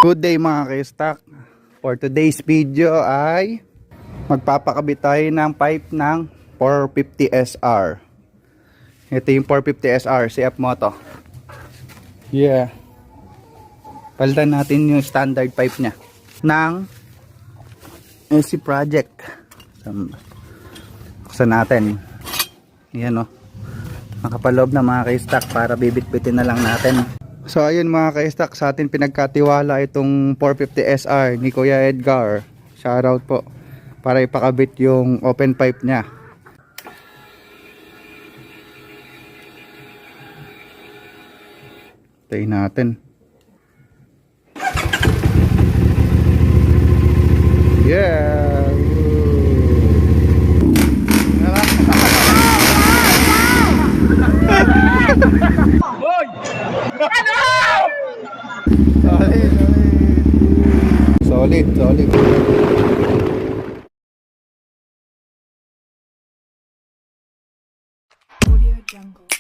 Good day mga ka-stock. For today's video ay magpapakabit tayo ng pipe ng 450 SR. Ito yung 450 SR CF Moto. Yeah. Palitan natin yung standard pipe nya ng SC Project. Buksan natin. Yan o. Nakapaloob na mga ka-stock para bibit-bitin na lang natin. So ayun mga ka-stock, sa atin pinagkatiwala itong 450 SR ni Kuya Edgar. Shoutout po. Para ipakabit yung open pipe niya. Tayin natin. Yeah. Solid. Audio Jungle.